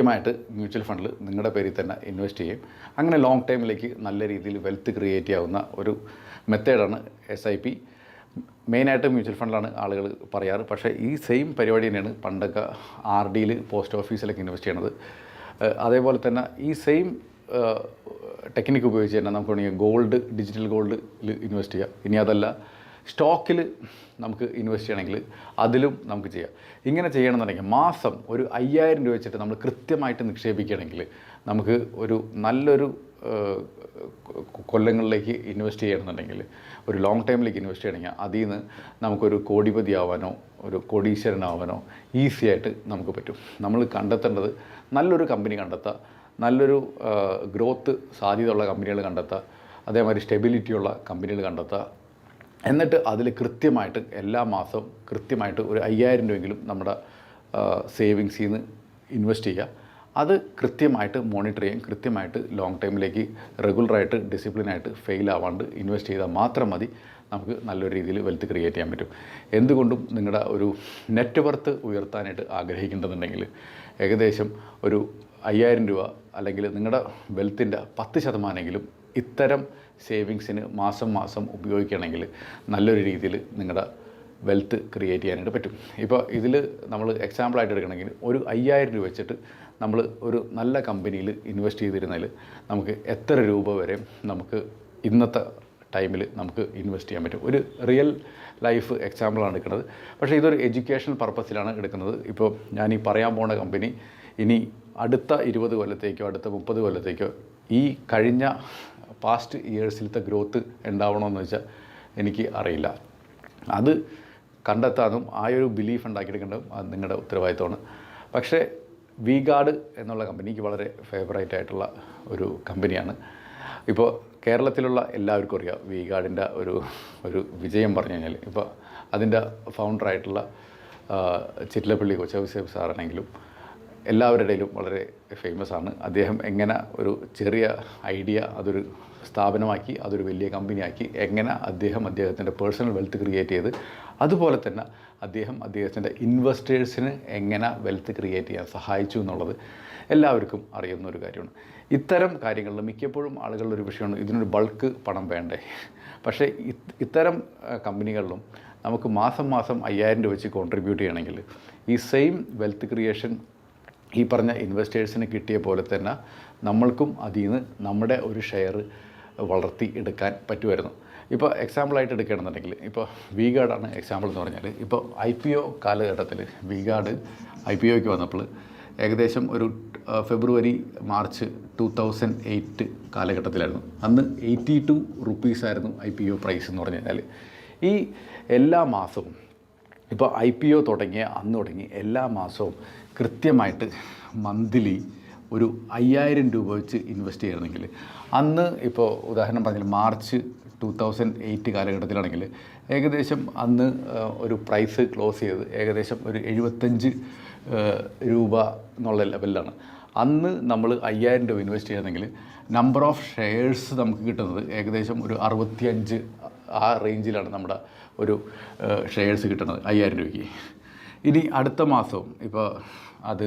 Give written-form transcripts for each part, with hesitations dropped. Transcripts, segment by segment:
കൃത്യമായിട്ട് മ്യൂച്വൽ ഫണ്ടിൽ നിങ്ങളുടെ പേരിൽ തന്നെ ഇൻവെസ്റ്റ് ചെയ്യും. അങ്ങനെ ലോങ് ടൈമിലേക്ക് നല്ല രീതിയിൽ വെൽത്ത് ക്രിയേറ്റ് ചെയ്യാവുന്ന ഒരു മെത്തേഡാണ് SIP. മെയിനായിട്ട് മ്യൂച്വൽ ഫണ്ടിലാണ് ആളുകൾ പറയാറ്. പക്ഷേ ഈ സെയിം പരിപാടി തന്നെയാണ് പണ്ടൊക്കെ RDയിൽ പോസ്റ്റ് ഓഫീസിലൊക്കെ ഇൻവെസ്റ്റ് ചെയ്യണത്. അതേപോലെ തന്നെ ഈ സെയിം ടെക്നിക്ക് ഉപയോഗിച്ച് തന്നെ നമുക്ക് വേണമെങ്കിൽ ഗോൾഡ്, ഡിജിറ്റൽ ഗോൾഡിൽ ഇൻവെസ്റ്റ് ചെയ്യാം. ഇനി അതല്ല സ്റ്റോക്കിൽ നമുക്ക് ഇൻവെസ്റ്റ് ചെയ്യണമെങ്കിൽ അതിലും നമുക്ക് ചെയ്യാം. ഇങ്ങനെ ചെയ്യണമെന്നുണ്ടെങ്കിൽ മാസം ഒരു 5000 രൂപ വെച്ചിട്ട് നമ്മൾ കൃത്യമായിട്ട് നിക്ഷേപിക്കുകയാണെങ്കിൽ നമുക്ക് ഒരു നല്ലൊരു കൊല്ലങ്ങളിലേക്ക് ഇൻവെസ്റ്റ് ചെയ്യണമെന്നുണ്ടെങ്കിൽ, ഒരു ലോങ് ടൈമിലേക്ക് ഇൻവെസ്റ്റ് ചെയ്യണമെങ്കിൽ അതിൽ നിന്ന് നമുക്കൊരു കോടിപതി ആവാനോ ഒരു കോടീശ്വരനാവാനോ ഈസി ആയിട്ട് നമുക്ക് പറ്റും. നമ്മൾ കണ്ടെത്തേണ്ടത് നല്ലൊരു കമ്പനി കണ്ടെത്തുക, നല്ലൊരു ഗ്രോത്ത് സാധ്യതയുള്ള കമ്പനികൾ കണ്ടെത്തുക, അതേമാതിരി സ്റ്റെബിലിറ്റിയുള്ള കമ്പനികൾ കണ്ടെത്തുക. എന്നിട്ട് അതിൽ കൃത്യമായിട്ട് എല്ലാ മാസവും കൃത്യമായിട്ട് ഒരു 5000 രൂപയെങ്കിലും നമ്മുടെ സേവിങ്സിൽ നിന്ന് ഇൻവെസ്റ്റ് ചെയ്യുക. അത് കൃത്യമായിട്ട് മോണിറ്റർ ചെയ്യും. കൃത്യമായിട്ട് ലോങ് ടൈമിലേക്ക് റെഗുലറായിട്ട് ഡിസിപ്ലിനായിട്ട് ഫെയിൽ ആവാണ്ട് ഇൻവെസ്റ്റ് ചെയ്താൽ മാത്രം മതി നമുക്ക് നല്ലൊരു രീതിയിൽ വെൽത്ത് ക്രിയേറ്റ് ചെയ്യാൻ പറ്റും. എന്തുകൊണ്ടും നിങ്ങളുടെ ഒരു നെറ്റ് വർത്ത് ഉയർത്താനായിട്ട് ആഗ്രഹിക്കേണ്ടതുണ്ടെങ്കിൽ ഏകദേശം ഒരു 5000 രൂപ അല്ലെങ്കിൽ നിങ്ങളുടെ വെൽത്തിൻ്റെ 10% ഇത്തരം സേവിങ്സിന് മാസം ഉപയോഗിക്കുകയാണെങ്കിൽ നല്ലൊരു രീതിയിൽ നിങ്ങളുടെ വെൽത്ത് ക്രിയേറ്റ് ചെയ്യാനായിട്ട് പറ്റും. ഇപ്പോൾ ഇതിൽ നമ്മൾ എക്സാമ്പിളായിട്ട് എടുക്കണമെങ്കിൽ ഒരു 5000 രൂപ വെച്ചിട്ട് നമ്മൾ ഒരു നല്ല കമ്പനിയിൽ ഇൻവെസ്റ്റ് ചെയ്തിരുന്നാൽ നമുക്ക് എത്ര രൂപ വരെ നമുക്ക് ഇന്നത്തെ ടൈമിൽ നമുക്ക് ഇൻവെസ്റ്റ് ചെയ്യാൻ പറ്റും. ഒരു റിയൽ ലൈഫ് എക്സാമ്പിളാണ് എടുക്കുന്നത്. പക്ഷേ ഇതൊരു എഡ്യൂക്കേഷണൽ പർപ്പസിലാണ് എടുക്കുന്നത്. ഇപ്പോൾ ഞാൻ ഈ പറയാൻ പോകുന്ന കമ്പനി ഇനി അടുത്ത 20 കൊല്ലത്തേക്കോ അടുത്ത 30 കൊല്ലത്തേക്കോ ഈ കഴിഞ്ഞ പാസ്റ്റ് ഇയേഴ്സിലത്തെ ഗ്രോത്ത് ഉണ്ടാവണമെന്ന് വെച്ചാൽ എനിക്ക് അറിയില്ല. അത് കണ്ടെത്താനും ആ ഒരു ബിലീഫ് ഉണ്ടാക്കിയെടുക്കേണ്ടതും അത് നിങ്ങളുടെ ഉത്തരവാദിത്തമാണ്. പക്ഷേ V-Guard എന്നുള്ള കമ്പനിക്ക് വളരെ ഫേവറേറ്റ് ആയിട്ടുള്ള ഒരു കമ്പനിയാണ്. ഇപ്പോൾ കേരളത്തിലുള്ള എല്ലാവർക്കും അറിയാം V-Guardൻ്റെ ഒരു വിജയം പറഞ്ഞു കഴിഞ്ഞാൽ. ഇപ്പോൾ അതിൻ്റെ ഫൗണ്ടറായിട്ടുള്ള ചിറ്റിലപ്പള്ളി കൊച്ചൗസേബ് സാറാണെങ്കിലും എല്ലാവരുടെ ഇടയിലും വളരെ ഫേമസ് ആണ്. അദ്ദേഹം എങ്ങനെ ഒരു ചെറിയ ഐഡിയ അതൊരു സ്ഥാപനമാക്കി അതൊരു വലിയ കമ്പനിയാക്കി എങ്ങനെ അദ്ദേഹത്തിൻ്റെ പേഴ്സണൽ വെൽത്ത് ക്രിയേറ്റ് ചെയ്ത്, അതുപോലെ തന്നെ അദ്ദേഹത്തിൻ്റെ ഇൻവെസ്റ്റേഴ്സിന് എങ്ങനെ വെൽത്ത് ക്രിയേറ്റ് ചെയ്യാൻ സഹായിച്ചു എന്നുള്ളത് എല്ലാവർക്കും അറിയുന്ന ഒരു കാര്യമാണ്. ഇത്തരം കാര്യങ്ങളിൽ മിക്കപ്പോഴും ആളുകളുടെ ഒരു വിഷയമാണ് ഇതിനൊരു ബൾക്ക് പണം വേണ്ടേ. പക്ഷേ ഇത്തരം കമ്പനികളിലും നമുക്ക് മാസം 5000 രൂപ വെച്ച് കോൺട്രിബ്യൂട്ട് ചെയ്യണമെങ്കിൽ ഈ സെയിം വെൽത്ത് ക്രിയേഷൻ ഈ പറഞ്ഞ ഇൻവെസ്റ്റേഴ്സിന് കിട്ടിയ പോലെ തന്നെ നമ്മൾക്കും അതിൽ നിന്ന് നമ്മുടെ ഒരു ഷെയർ വളർത്തി എടുക്കാൻ പറ്റുമായിരുന്നു. ഇപ്പോൾ എക്സാമ്പിളായിട്ട് എടുക്കുകയാണെന്നുണ്ടെങ്കിൽ ഇപ്പോൾ V-Guard ആണ് എക്സാമ്പിൾ എന്ന് പറഞ്ഞാൽ, ഇപ്പോൾ IPO കാലഘട്ടത്തിൽ V-Guard IPOയ്ക്ക് വന്നപ്പോൾ ഏകദേശം ഒരു ഫെബ്രുവരി മാർച്ച് 2008 കാലഘട്ടത്തിലായിരുന്നു. അന്ന് 82 റുപ്പീസായിരുന്നു IPO പ്രൈസ് എന്ന് പറഞ്ഞു കഴിഞ്ഞാൽ. ഈ എല്ലാ മാസവും ഇപ്പോൾ IPO തുടങ്ങിയ അന്ന് തുടങ്ങി എല്ലാ മാസവും കൃത്യമായിട്ട് മന്ത്ലി ഒരു 5000 രൂപ വെച്ച് ഇൻവെസ്റ്റ് ചെയ്യണമെങ്കിൽ അന്ന് ഇപ്പോൾ ഉദാഹരണം പറഞ്ഞാൽ മാർച്ച് 2008 കാലഘട്ടത്തിലാണെങ്കിൽ ഏകദേശം അന്ന് ഒരു പ്രൈസ് ക്ലോസ് ചെയ്ത് ഏകദേശം ഒരു 75 രൂപ എന്നുള്ള ലെവലിലാണ്. അന്ന് നമ്മൾ 5000 രൂപ ഇൻവെസ്റ്റ് ചെയ്യണമെങ്കിൽ നമ്പർ ഓഫ് ഷെയർസ് നമുക്ക് കിട്ടുന്നത് ഏകദേശം ഒരു 65 ആ റേഞ്ചിലാണ് നമ്മുടെ ഒരു ഷെയർസ് കിട്ടുന്നത് 5000 രൂപയ്ക്ക്. ഇനി അടുത്ത മാസവും ഇപ്പോൾ അത്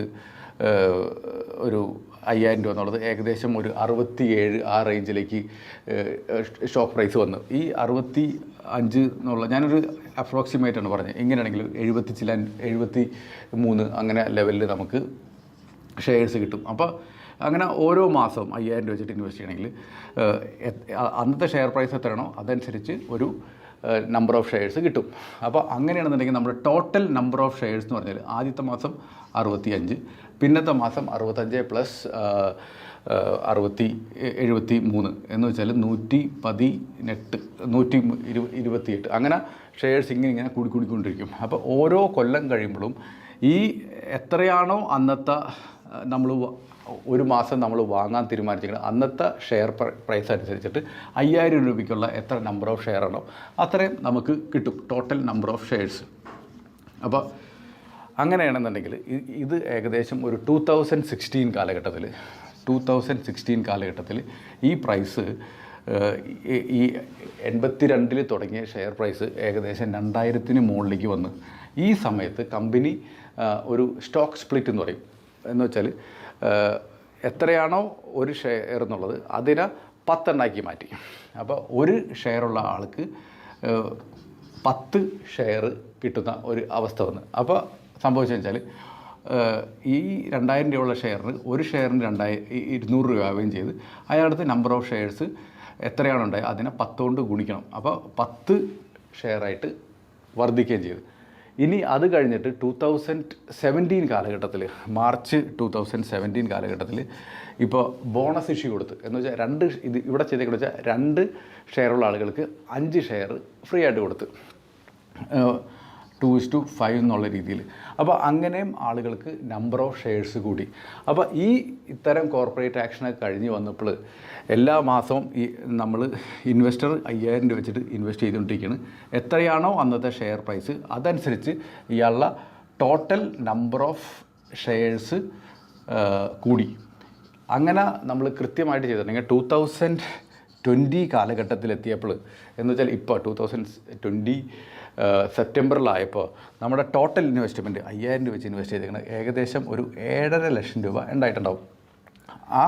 ഒരു 5000 രൂപ എന്നുള്ളത് ഏകദേശം ഒരു 67 ആ റേഞ്ചിലേക്ക് സ്റ്റോക്ക് പ്രൈസ് വന്നു. ഈ 65 എന്നുള്ള ഞാനൊരു അപ്രോക്സിമേറ്റാണ് പറഞ്ഞത്. എങ്ങനെയാണെങ്കിലും 73 അങ്ങനെ ലെവലിൽ നമുക്ക് ഷെയർസ് കിട്ടും. അപ്പോൾ അങ്ങനെ ഓരോ മാസവും 5000 രൂപ വെച്ചിട്ട് ഇൻവെസ്റ്റ് ചെയ്യണമെങ്കിൽ അന്നത്തെ ഷെയർ പ്രൈസ് എത്രയാണോ അതനുസരിച്ച് ഒരു നമ്പർ ഓഫ് ഷെയർസ് കിട്ടും. അപ്പോൾ അങ്ങനെയാണെന്നുണ്ടെങ്കിൽ നമ്മുടെ ടോട്ടൽ നമ്പർ ഓഫ് ഷെയർസ് എന്ന് പറഞ്ഞാൽ ആദ്യത്തെ മാസം 65, പിന്നത്തെ മാസം 65 പ്ലസ് 73 എന്ന് വെച്ചാൽ 128 അങ്ങനെ ഷെയർസ് ഇങ്ങനെ കൂടിക്കൊണ്ടിരിക്കും. അപ്പോൾ ഓരോ കൊല്ലം കഴിയുമ്പോഴും ഈ എത്രയാണോ അന്നത്തെ നമ്മൾ ഒരു മാസം നമ്മൾ വാങ്ങാൻ തീരുമാനിച്ചിരിക്കുന്നത് അന്നത്തെ ഷെയർ പ്രൈസ് അനുസരിച്ചിട്ട് 5000 രൂപയ്ക്കുള്ള എത്ര നമ്പർ ഓഫ് ഷെയർ ആണോ അത്രയും നമുക്ക് കിട്ടും, ടോട്ടൽ നമ്പർ ഓഫ് ഷെയർസ്. അപ്പോൾ അങ്ങനെയാണെന്നുണ്ടെങ്കിൽ ഇത് ഏകദേശം ഒരു 2016 കാലഘട്ടത്തിൽ ഈ പ്രൈസ് ഈ 82 തുടങ്ങിയ ഷെയർ പ്രൈസ് ഏകദേശം 2000 മുകളിലേക്ക് വന്നു. ഈ സമയത്ത് കമ്പനി ഒരു സ്റ്റോക്ക് സ്പ്ലിറ്റ് എന്ന് പറയും. എന്ന് വെച്ചാൽ എത്രയാണോ ഒരു ഷെയർ എന്നുള്ളത് അതിനെ 10 മാറ്റി. അപ്പോൾ ഒരു ഷെയറുള്ള ആൾക്ക് 10 ഷെയർ കിട്ടുന്ന ഒരു അവസ്ഥ വന്ന്. അപ്പോൾ സംഭവിച്ചതെന്ന് വെച്ചാൽ ഈ 2000 രൂപയുള്ള ഷെയറിന് ഒരു ഷെയറിന് 200 രൂപയാവുകയും ചെയ്ത് അയാളുടെ നമ്പർ ഓഫ് ഷെയർസ് എത്രയാണോ ഉണ്ടായത് അതിനെ 10 കൊണ്ട് ഗുണിക്കണം. അപ്പോൾ 10 ഷെയറായിട്ട് വർദ്ധിക്കുകയും ചെയ്തു. ഇനി അത് കഴിഞ്ഞിട്ട് 2017 കാലഘട്ടത്തിൽ, മാർച്ച് 2017 കാലഘട്ടത്തിൽ ഇപ്പോൾ ബോണസ് ഇഷ്യൂ കൊടുത്ത്, എന്ന് വെച്ചാൽ ഇവിടെ ചെയ്തേക്കെന്ന് വെച്ചാൽ 2 ഷെയറുള്ള ആളുകൾക്ക് 5 ഷെയർ ഫ്രീ ആയിട്ട് കൊടുത്ത് 2:5 എന്നുള്ള രീതിയിൽ. അപ്പോൾ അങ്ങനെയും ആളുകൾക്ക് നമ്പർ ഓഫ് ഷെയർസ് കൂടി. അപ്പോൾ ഇത്തരം കോർപ്പറേറ്റ് ആക്ഷനൊക്കെ കഴിഞ്ഞ് വന്നപ്പോൾ എല്ലാ മാസവും നമ്മൾ ഇൻവെസ്റ്റർ 5000 രൂപ വെച്ചിട്ട് ഇൻവെസ്റ്റ് ചെയ്തുകൊണ്ടിരിക്കുകയാണ്. എത്രയാണോ അന്നത്തെ ഷെയർ പ്രൈസ് അതനുസരിച്ച് ഇയാളുടെ ടോട്ടൽ നമ്പർ ഓഫ് ഷെയർസ് കൂടി. അങ്ങനെ നമ്മൾ കൃത്യമായിട്ട് ചെയ്തിട്ടുണ്ടെങ്കിൽ 2020 കാലഘട്ടത്തിലെത്തിയപ്പോൾ, എന്ന് വെച്ചാൽ ഇപ്പോൾ 2020 സെപ്റ്റംബറിലായപ്പോൾ നമ്മുടെ ടോട്ടൽ ഇൻവെസ്റ്റ്മെൻറ്റ് 5000 രൂപ വെച്ച് ഇൻവെസ്റ്റ് ചെയ്തിരിക്കുന്നത് ഏകദേശം ഒരു 7.5 ലക്ഷം രൂപ ഉണ്ടായിട്ടുണ്ടാവും. ആ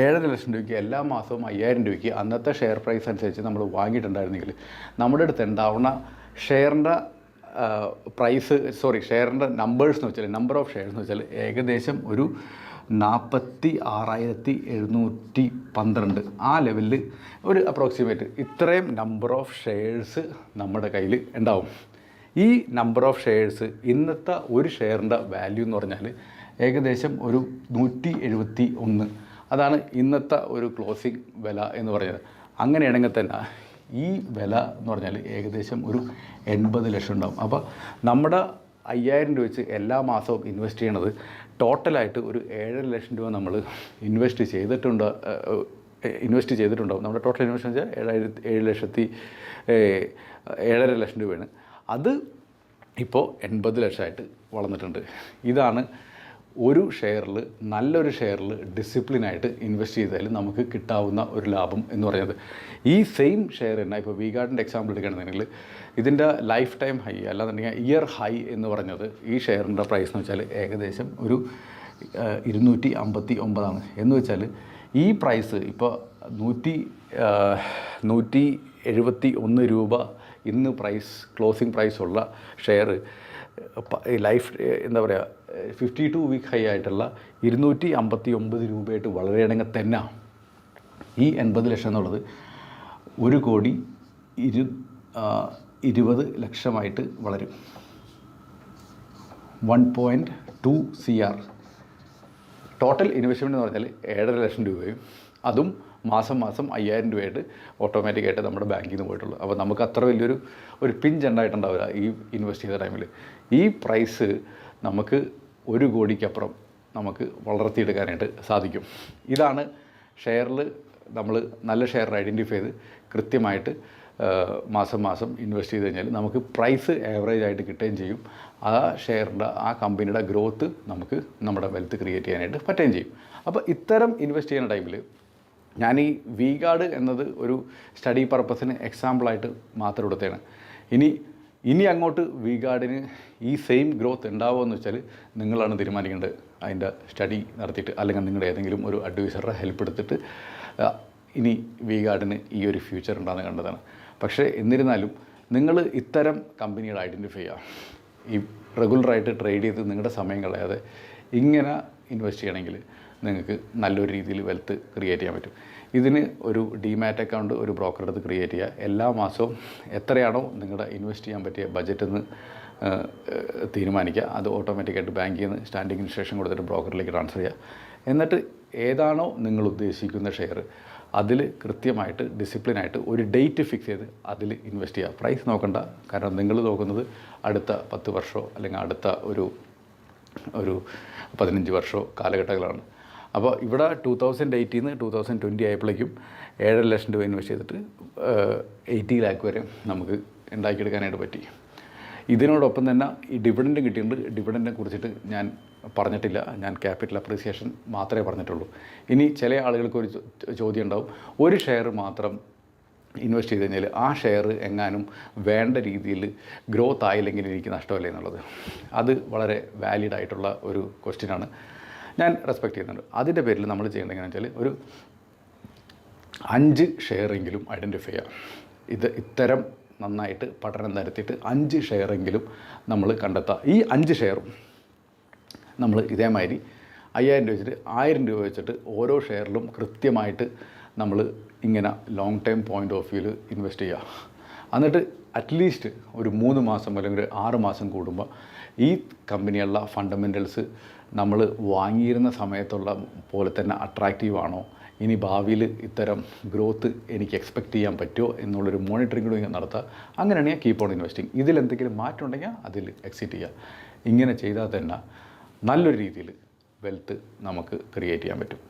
7.5 ലക്ഷം രൂപയ്ക്ക് എല്ലാ മാസവും 5000 രൂപയ്ക്ക് അന്നത്തെ ഷെയർ പ്രൈസ് അനുസരിച്ച് നമ്മൾ വാങ്ങിയിട്ടുണ്ടായിരുന്നെങ്കിൽ നമ്മുടെ അടുത്ത് ഉണ്ടാവുന്ന ഷെയറിൻ്റെ ഷെയറിൻ്റെ നമ്പേഴ്സ് എന്ന് വെച്ചാൽ, നമ്പർ ഓഫ് ഷെയർസ് എന്ന് വെച്ചാൽ ഏകദേശം ഒരു 46,712 ആ ലെവലിൽ ഒരു അപ്രോക്സിമേറ്റ് ഇത്രയും നമ്പർ ഓഫ് ഷെയർസ് നമ്മുടെ കയ്യിൽ ഉണ്ടാവും. ഈ നമ്പർ ഓഫ് ഷെയർസ് ഇന്നത്തെ ഒരു ഷെയറിൻ്റെ വാല്യൂ എന്ന് പറഞ്ഞാൽ ഏകദേശം ഒരു 171. അതാണ് ഇന്നത്തെ ഒരു ക്ലോസിംഗ് വില എന്ന് പറയുന്നത്. അങ്ങനെയാണെങ്കിൽ തന്നെ ഈ വില എന്ന് പറഞ്ഞാൽ ഏകദേശം ഒരു 80 ലക്ഷം ഉണ്ടാവും. അപ്പോൾ നമ്മുടെ 5000 രൂപ വെച്ച് എല്ലാ മാസവും ഇൻവെസ്റ്റ് ചെയ്യണത് ടോട്ടലായിട്ട് ഒരു 7.5 ലക്ഷം രൂപ നമ്മൾ ഇൻവെസ്റ്റ് ചെയ്തിട്ടുണ്ടാവും. നമ്മുടെ ടോട്ടൽ ഇൻവെസ്റ്റ് വെച്ചാൽ 7.5 ലക്ഷം രൂപയാണ്. അത് ഇപ്പോൾ 80 ലക്ഷമായിട്ട് വളർന്നിട്ടുണ്ട്. ഇതാണ് ഒരു ഷെയറിൽ, നല്ലൊരു ഷെയറിൽ ഡിസിപ്ലിനായിട്ട് ഇൻവെസ്റ്റ് ചെയ്താൽ നമുക്ക് കിട്ടാവുന്ന ഒരു ലാഭം എന്ന് പറയുന്നത്. ഈ സെയിം ഷെയർ തന്നെ ഇപ്പോൾ വി-ഗാർഡിൻ്റെ എക്സാമ്പിൾ എടുക്കുകയാണെന്നുണ്ടെങ്കിൽ ഇതിൻ്റെ ലൈഫ് ടൈം ഹൈ അല്ലാന്നുണ്ടെങ്കിൽ ഇയർ ഹൈ എന്ന് പറഞ്ഞത് ഈ ഷെയറിൻ്റെ പ്രൈസ് എന്ന് വെച്ചാൽ ഏകദേശം ഒരു 259 എന്ന് വെച്ചാൽ ഈ പ്രൈസ് ഇപ്പോൾ 171 രൂപ ഇന്ന് ക്ലോസിംഗ് പ്രൈസ് ഉള്ള ഷെയർ ലൈഫ് എന്താ പറയുക 52 വീക്ക് ഹൈ ആയിട്ടുള്ള 259 രൂപയായിട്ട് വളരെയാണെങ്കിൽ തന്നെ ഈ 80 ലക്ഷം എന്നുള്ളത് 1,20 ലക്ഷമായിട്ട് വളരും. 1.2 CR ടോട്ടൽ ഇൻവെസ്റ്റ്മെൻറ്റ് എന്ന് പറഞ്ഞാൽ 7.5 ലക്ഷം രൂപയും അതും മാസം 5000 രൂപയായിട്ട് ഓട്ടോമാറ്റിക്കായിട്ട് നമ്മുടെ ബാങ്കിൽ നിന്ന് പോയിട്ടുള്ളൂ. അപ്പോൾ നമുക്ക് അത്ര വലിയൊരു പിഞ്ച് ഉണ്ടായിട്ടുണ്ടാവില്ല ഈ ഇൻവെസ്റ്റ് ചെയ്ത ടൈമിൽ. ഈ പ്രൈസ് നമുക്ക് 1 കോടിക്കപ്പുറം നമുക്ക് വളർത്തിയെടുക്കാനായിട്ട് സാധിക്കും. ഇതാണ് ഷെയറിൽ നമ്മൾ നല്ല ഷെയർ ഐഡൻറ്റിഫൈ ചെയ്ത് കൃത്യമായിട്ട് മാസം ഇൻവെസ്റ്റ് ചെയ്ത് കഴിഞ്ഞാൽ നമുക്ക് പ്രൈസ് ആവറേജ് ആയിട്ട് കിട്ടുകയും ചെയ്യും. ആ ഷെയറിൻ്റെ ആ കമ്പനിയുടെ ഗ്രോത്ത് നമുക്ക് നമ്മുടെ വെൽത്ത് ക്രിയേറ്റ് ചെയ്യാനായിട്ട് പറ്റുകയും ചെയ്യും. അപ്പോൾ ഇത്തരം ഇൻവെസ്റ്റ് ചെയ്യുന്ന ടൈമിൽ ഞാൻ ഈ വി-ഗാർഡ് എന്നത് ഒരു സ്റ്റഡി പർപ്പസിന് എക്സാമ്പിളായിട്ട് മാത്രം എടുത്തതാണ്. ഇനി അങ്ങോട്ട് വി-ഗാർഡിന് ഈ സെയിം ഗ്രോത്ത് ഉണ്ടാവുമെന്ന് വെച്ചാൽ നിങ്ങളാണ് തീരുമാനിക്കേണ്ടത്. അതിൻ്റെ സ്റ്റഡി നടത്തിയിട്ട് അല്ലെങ്കിൽ നിങ്ങളുടെ ഏതെങ്കിലും ഒരു അഡ്വൈസറുടെ ഹെൽപ്പ് എടുത്തിട്ട് ഇനി വി-ഗാർഡിന് ഈ ഒരു ഫ്യൂച്ചർ ഉണ്ടാകുന്ന കണ്ടതാണ്. പക്ഷേ എന്നിരുന്നാലും നിങ്ങൾ ഇത്തരം കമ്പനികൾ ഐഡൻറ്റിഫൈ ചെയ്യുക. ഈ റെഗുലറായിട്ട് ട്രേഡ് ചെയ്ത് നിങ്ങളുടെ സമയം കളയാതെ ഇങ്ങനെ ഇൻവെസ്റ്റ് ചെയ്യണമെങ്കിൽ നിങ്ങൾക്ക് നല്ലൊരു രീതിയിൽ വെൽത്ത് ക്രിയേറ്റ് ചെയ്യാൻ പറ്റും. ഇതിന് ഒരു ഡിമാറ്റ് അക്കൗണ്ട് ഒരു ബ്രോക്കറുടെ അടുത്ത് ക്രിയേറ്റ് ചെയ്യുക. എല്ലാ മാസവും എത്രയാണോ നിങ്ങളുടെ ഇൻവെസ്റ്റ് ചെയ്യാൻ പറ്റിയ ബജറ്റെന്ന് തീരുമാനിക്കുക. അത് ഓട്ടോമാറ്റിക്കായിട്ട് ബാങ്കിൽ നിന്ന് സ്റ്റാൻഡിംഗ് ഇൻസ്ട്രക്ഷൻ കൊടുത്തിട്ട് ബ്രോക്കറിലേക്ക് ട്രാൻസ്ഫർ ചെയ്യുക. എന്നിട്ട് ഏതാണോ നിങ്ങൾ ഉദ്ദേശിക്കുന്ന ഷെയർ അതിൽ കൃത്യമായിട്ട് ഡിസിപ്ലിനായിട്ട് ഒരു ഡേറ്റ് ഫിക്സ് ചെയ്ത് അതിൽ ഇൻവെസ്റ്റ് ചെയ്യുക. പ്രൈസ് നോക്കണ്ട. കാരണം നിങ്ങൾ നോക്കുന്നത് അടുത്ത 10 വർഷമോ അല്ലെങ്കിൽ അടുത്ത ഒരു 15 വർഷമോ കാലഘട്ടങ്ങളാണ്. അപ്പോൾ ഇവിടെ 2018 നിന്ന് 2020 ആയപ്പോഴേക്കും 7.5 ലക്ഷം രൂപ ഇൻവെസ്റ്റ് ചെയ്തിട്ട് 80 ലാക്ക് വരെ നമുക്ക് ഉണ്ടാക്കിയെടുക്കാനായിട്ട് പറ്റി. ഇതിനോടൊപ്പം തന്നെ ഈ ഡിവിഡൻഡ് കിട്ടിയിട്ടുണ്ട്. ഡിവിഡൻഡിനെ കുറിച്ചിട്ട് ഞാൻ പറഞ്ഞിട്ടില്ല. ഞാൻ ക്യാപിറ്റൽ അപ്രീസിയേഷൻ മാത്രമേ പറഞ്ഞിട്ടുള്ളൂ. ഇനി ചില ആളുകൾക്ക് ഒരു ചോദ്യം ഉണ്ടാവും, ഒരു ഷെയർ മാത്രം ഇൻവെസ്റ്റ് ചെയ്ത് കഴിഞ്ഞാൽ ആ ഷെയർ എങ്ങാനും വേണ്ട രീതിയിൽ ഗ്രോത്ത് ആയില്ലെങ്കിൽ എനിക്ക് നഷ്ടമല്ലേ എന്നുള്ളത്. അത് വളരെ വാലിഡ് ആയിട്ടുള്ള ഒരു ക്വസ്റ്റ്യനാണ്. ഞാൻ റെസ്പെക്റ്റ് ചെയ്യുന്നുണ്ട്. അതിൻ്റെ പേരിൽ നമ്മൾ ചെയ്യേണ്ടത് എങ്ങനെയാണെന്ന് വെച്ചാൽ ഒരു 5 ഷെയറെങ്കിലും ഐഡൻറ്റിഫൈ ചെയ്യാം. ഇത്തരം നന്നായിട്ട് പഠനം നടത്തിയിട്ട് 5 ഷെയറെങ്കിലും നമ്മൾ കണ്ടെത്തുക. ഈ 5 ഷെയറും നമ്മൾ ഇതേമാതിരി 5000 രൂപ വെച്ചിട്ട് 1000 രൂപ വെച്ചിട്ട് ഓരോ ഷെയറിലും കൃത്യമായിട്ട് നമ്മൾ ഇങ്ങനെ ലോങ് ടൈം പോയിൻ്റ് ഓഫ് വ്യൂവിൽ ഇൻവെസ്റ്റ് ചെയ്യുക. എന്നിട്ട് അറ്റ്ലീസ്റ്റ് ഒരു 3 മാസം അല്ലെങ്കിൽ 6 മാസം കൂടുമ്പോൾ ഈ കമ്പനിയുള്ള ഫണ്ടമെൻ്റൽസ് നമ്മൾ വാങ്ങിയിരുന്ന സമയത്തുള്ള പോലെ തന്നെ അട്രാക്റ്റീവ് ആണോ, ഇനി ഭാവിയിൽ ഇത്തരം ഗ്രോത്ത് എനിക്ക് എക്സ്പെക്റ്റ് ചെയ്യാൻ പറ്റുമോ എന്നുള്ളൊരു മോണിറ്ററിംഗ് കൂടി നടത്തുക. അങ്ങനെയാണെങ്കിൽ കീപ്പ് ഓൺ ഇൻവെസ്റ്റിംഗ്. ഇതിലെന്തെങ്കിലും മാറ്റം ഉണ്ടെങ്കിൽ അതിൽ എക്സിറ്റ് ചെയ്യുക. ഇങ്ങനെ ചെയ്താൽ തന്നെ നല്ലൊരു രീതിയിൽ വെൽത്ത് നമുക്ക് ക്രിയേറ്റ് ചെയ്യാൻ പറ്റും.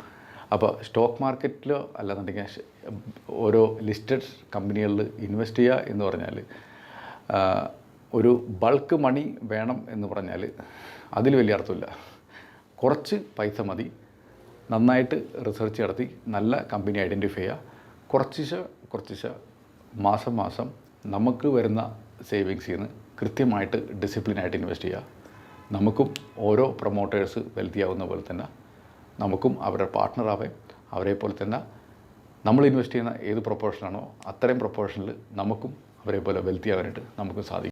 അപ്പോൾ സ്റ്റോക്ക് മാർക്കറ്റിലോ അല്ലാന്നുണ്ടെങ്കിൽ ഓരോ ലിസ്റ്റഡ് കമ്പനികളിൽ ഇൻവെസ്റ്റ് ചെയ്യുക എന്ന് പറഞ്ഞാൽ ഒരു ബൾക്ക് മണി വേണം എന്ന് പറഞ്ഞാൽ അതിൽ വലിയ അർത്ഥമില്ല. കുറച്ച് പൈസ മതി, നന്നായിട്ട് റിസർച്ച് നടത്തി നല്ല കമ്പനി ഐഡൻറ്റിഫൈ ചെയ്യുക. കുറച്ച് മാസം നമുക്ക് വരുന്ന സേവിങ്സിൽ നിന്ന് കൃത്യമായിട്ട് ഡിസിപ്ലിനായിട്ട് ഇൻവെസ്റ്റ് ചെയ്യുക. നമുക്കും ഓരോ പ്രൊമോട്ടേഴ്സ് വെൽത്തിയാവുന്ന പോലെ തന്നെ നമുക്കും അവരുടെ പാർട്ട്ണറാവേ, അവരെ പോലെ തന്നെ നമ്മൾ ഇൻവെസ്റ്റ് ചെയ്യുന്ന ഏത് പ്രൊപ്പോർഷനാണോ അത്രയും പ്രൊപ്പോർഷനിൽ നമുക്കും അവരെ പോലെ വെൽത്തിയാവാനായിട്ട് നമുക്ക് സാധിക്കും.